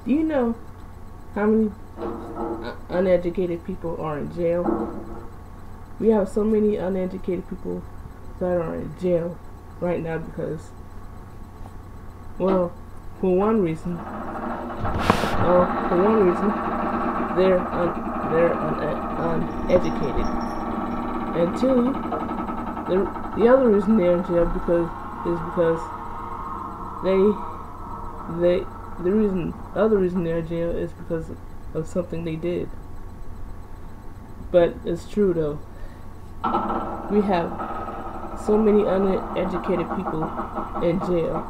Do you know how many uneducated people are in jail? We have so many uneducated people that are in jail right now because, well, for one reason, they're uneducated, and two, the other reason they're in jail because the other reason they're in jail is because of something they did. But it's true though. We have so many uneducated people in jail,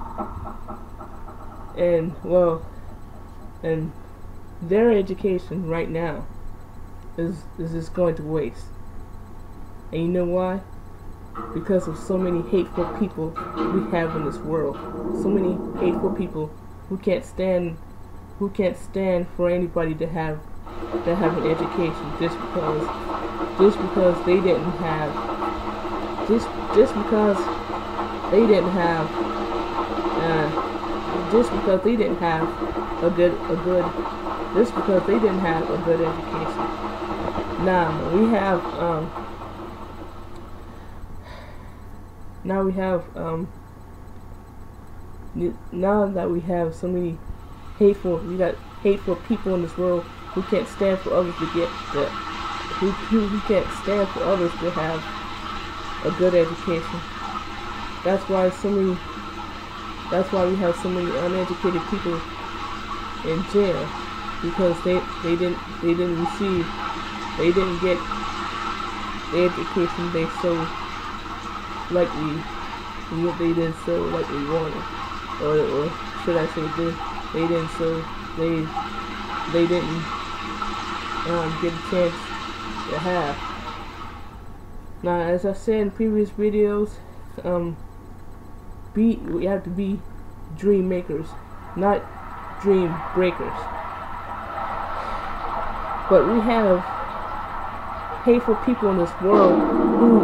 and their education right now is just going to waste. And you know why? Because of so many hateful people we have in this world. So many hateful people who can't stand for anybody to have an education just because they didn't have just because they didn't have a good education. Now we have now that we have so many hateful people in this world who can't stand for others to get who can't stand for others to have a good education. That's why we have so many uneducated people in jail, because they didn't get the education they so likely wanted, or should I say they didn't get a chance to have. Now, as I said in previous videos, we have to be dream makers, not dream breakers. But we have hateful people in this world who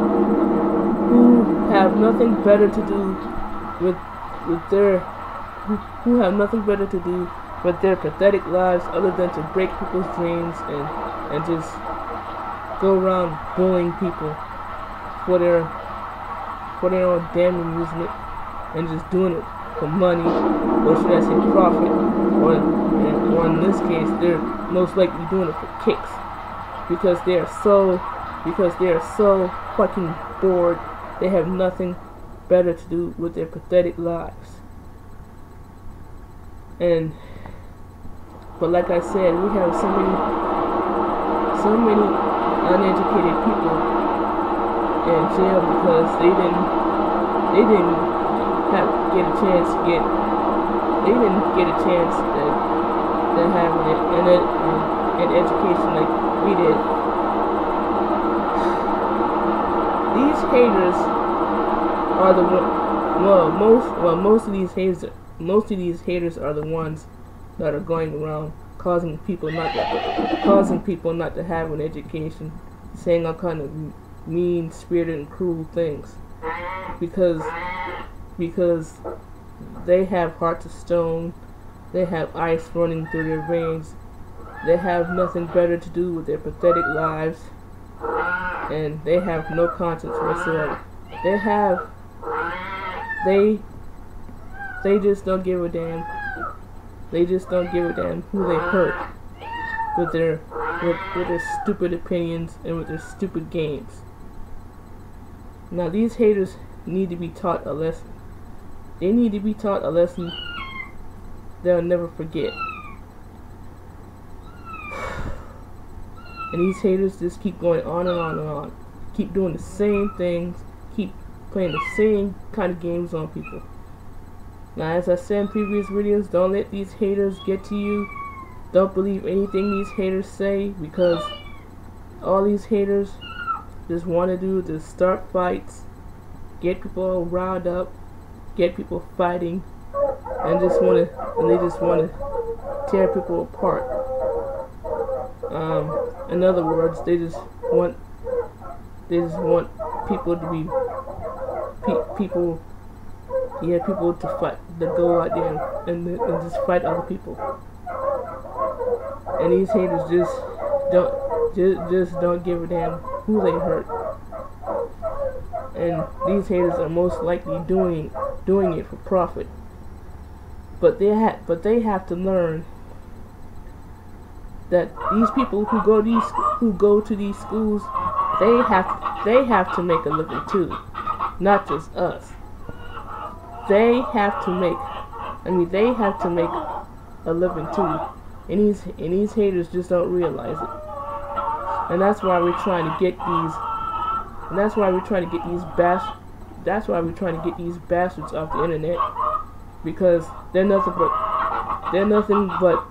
have nothing better to do with their pathetic lives other than to break people's dreams and just go around bullying people for their own damn amusement, and just doing it for money, or should I say profit, or in this case they're most likely doing it for kicks, because they are so fucking bored. They have nothing better to do with their pathetic lives. But like I said, we have so many uneducated people in jail because they didn't get a chance to have an education like we did. These haters are the most of these haters are the ones that are going around causing people not to have an education, saying all kind of mean-spirited and cruel things, because they have hearts of stone, they have ice running through their veins, they have nothing better to do with their pathetic lives, and they have no conscience whatsoever. They just don't give a damn. They just don't give a damn who they hurt with their stupid opinions and with their stupid games. Now these haters need to be taught a lesson. They need to be taught a lesson they'll never forget. And these haters just keep going on and on and on. Keep doing the same things. Keep playing the same kind of games on people. Now, as I said in previous videos, don't let these haters get to you. Don't believe anything these haters say, because all these haters just want to do is start fights, get people all riled up, get people fighting, and they just want to tear people apart. In other words, they just want people to be people to fight, to go out there and just fight other people. and these haters just don't give a damn who they hurt. And these haters are most likely doing it for profit. But they have to learn that these people who go to these schools, they have to make a living too, not just us. They have to make a living too, and these haters just don't realize it. And that's why we're trying to get these. And that's why we're trying to get these bastards off the internet, because they're nothing but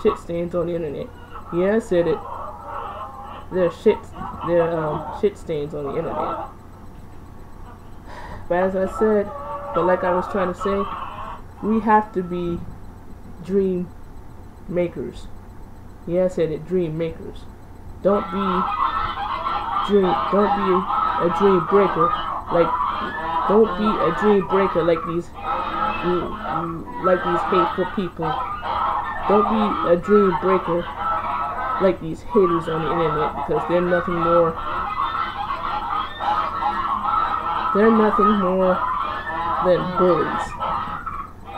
shit stains on the internet. Yeah, I said it. They're shit stains on the internet. But like I was trying to say, we have to be dream makers. Yeah, I said it, dream makers. Don't be a dream breaker. Don't be a dream breaker like these hateful people. Don't be a dream breaker like these haters on the internet, because they're nothing more than bullies.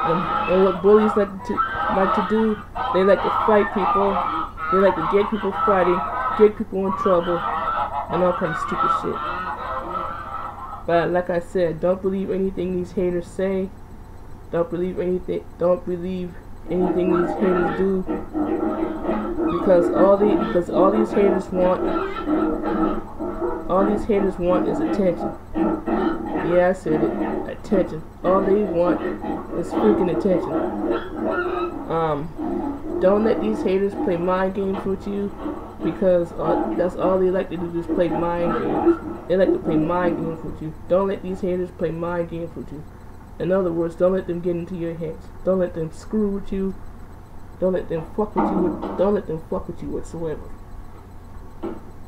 And what bullies like to do, they like to fight people. They like to get people fighting, get people in trouble, and all kinds of stupid shit. But like I said, don't believe anything these haters say. Don't believe anything these haters do, because all these haters want is attention. Yeah, I said it, attention. All they want is freaking attention. Don't let these haters play mind games with you, because that's all they like to do, is play mind games. They like to play mind games with you. Don't let these haters play mind games with you. In other words, don't let them get into your heads. Don't let them screw with you. Don't let them fuck with you. Don't let them fuck with you whatsoever.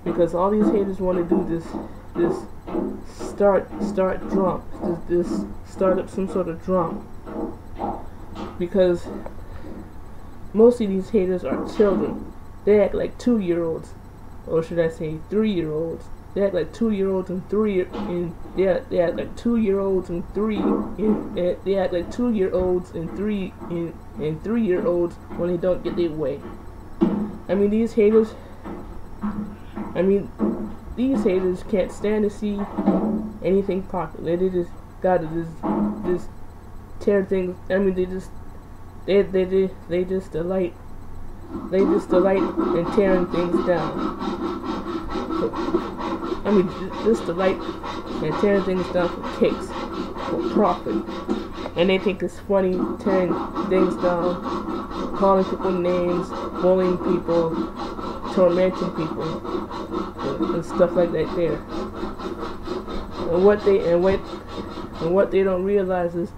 Because all these haters want to do this start drama. This start up some sort of drama. Because most of these haters are children. They act like 2-year-olds, or should I say 3-year-olds. They act like 2-year-olds and 3, and they act like 2-year-olds and 3, and they act like 2-year-olds and 3 and 3-year-olds when they don't get their way. I mean, these haters can't stand to see anything popular. They just gotta just tear things. I mean, they just delight in tearing things down. I mean, just delight in tearing things down for kicks, for profit. And they think it's funny tearing things down, calling people names, bullying people, tormenting people, and stuff like that there. And what they don't realize is,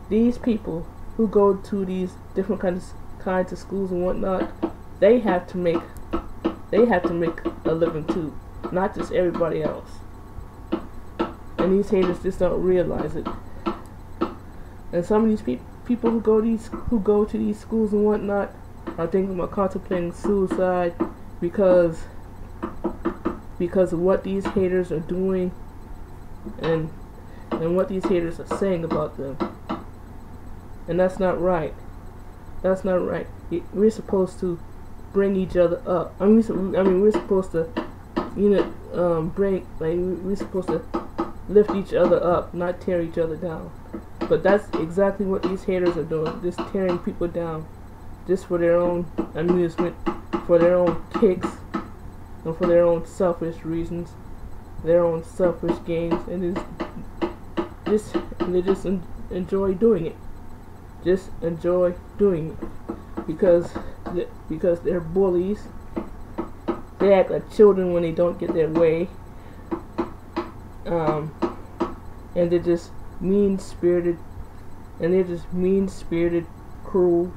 these people who go to these different kinds of schools and whatnot, they have to make a living too, not just everybody else. And these haters just don't realize it. And some of these people who go to these schools and whatnot are thinking about contemplating suicide because of what these haters are doing and what these haters are saying about them. And that's not right. That's not right. We're supposed to bring each other up. We're supposed to, we're supposed to lift each other up, not tear each other down. But that's exactly what these haters are doing, just tearing people down, just for their own amusement, for their own kicks, and for their own selfish reasons, their own selfish gains, and they just enjoy doing it. Just enjoy doing it, because they're bullies. They act like children when they don't get their way, and they're just mean-spirited, cruel.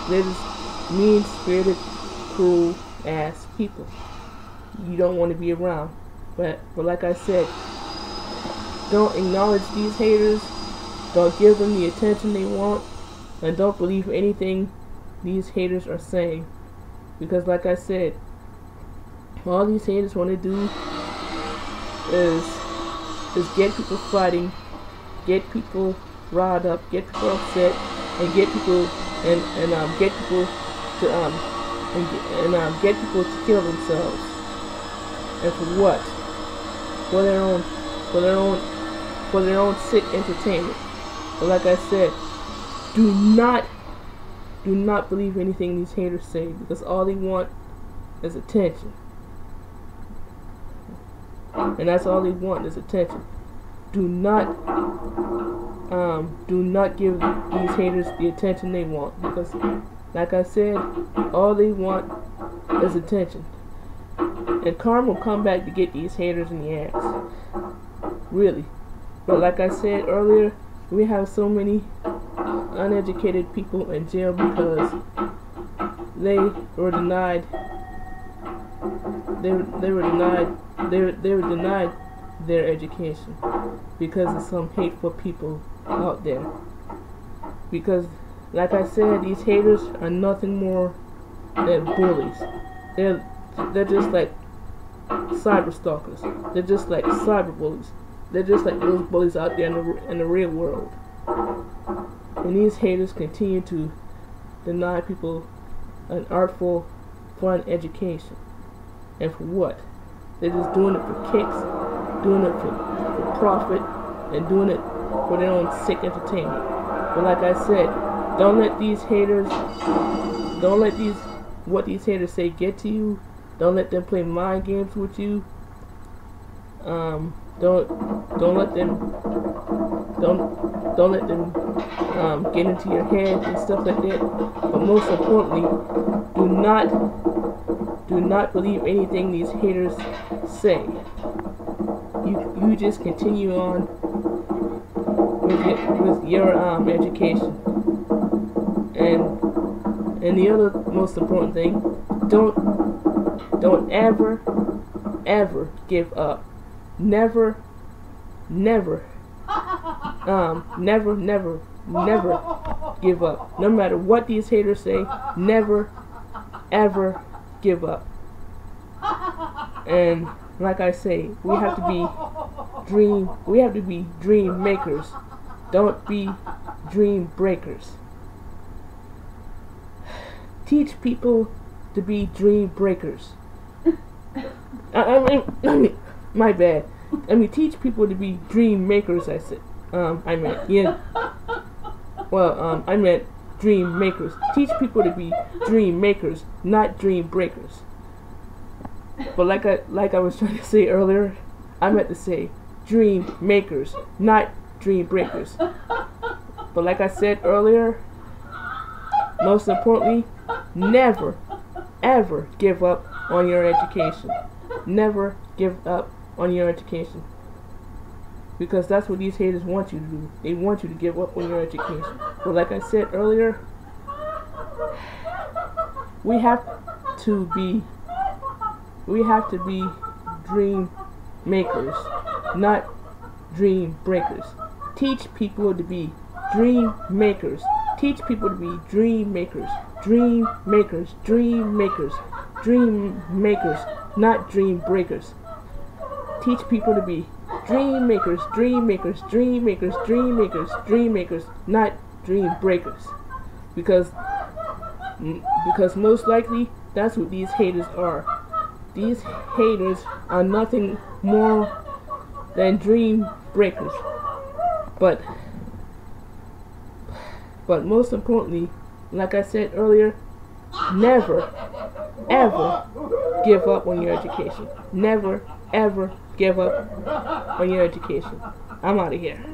They're just mean-spirited, cruel ass people. You don't want to be around. But like I said, don't acknowledge these haters. Don't give them the attention they want, And don't believe anything these haters are saying. Because like I said, all these haters want to do is get people fighting, get people riled up, get people upset, and get people get people to get people to kill themselves. And for what? For their own sick entertainment. But like I said, do not believe anything these haters say, because all they want is attention. And that's all they want is attention. Do not give these haters the attention they want, because like I said, all they want is attention. And karma will come back to get these haters in the ass. Really. But like I said earlier, we have so many uneducated people in jail because they were denied their education because of some hateful people out there. Because like I said, these haters are nothing more than bullies. They're just like cyber stalkers. They're just like cyber bullies. They're just like those bullies out there in the real world. And these haters continue to deny people an artful, fun education. And for what? They're just doing it for kicks, doing it for profit, and doing it for their own sick entertainment. But like I said, don't let what these haters say get to you. Don't let them play mind games with you. Don't let them get into your head and stuff like that. But most importantly, do not believe anything these haters say. You just continue on with your education. And the other most important thing, don't ever give up. Never give up. No matter what these haters say, never ever give up. And like I say, we have to be dream makers. Don't be dream breakers. Teach people to be dream breakers. I mean, my bad. I mean, teach people to be dream makers. I said, I meant dream makers. Teach people to be dream makers, not dream breakers. But like I was trying to say earlier, I meant to say dream makers, not dream breakers. But like I said earlier, most importantly, never ever give up on your education. Never give up on your education. Because that's what these haters want you to do. They want you to give up on your education. But like I said earlier, we have to be dream makers, not dream breakers. Teach people to be dream makers. Teach people to be dream makers. Dream makers, dream makers, dream makers, not dream breakers. Teach people to be dream makers, dream makers, dream makers, dream makers, dream makers, not dream breakers. Because most likely that's what these haters are. These haters are nothing more than dream breakers. But most importantly, like I said earlier, never ever give up on your education. Never ever give up on your education. I'm out of here.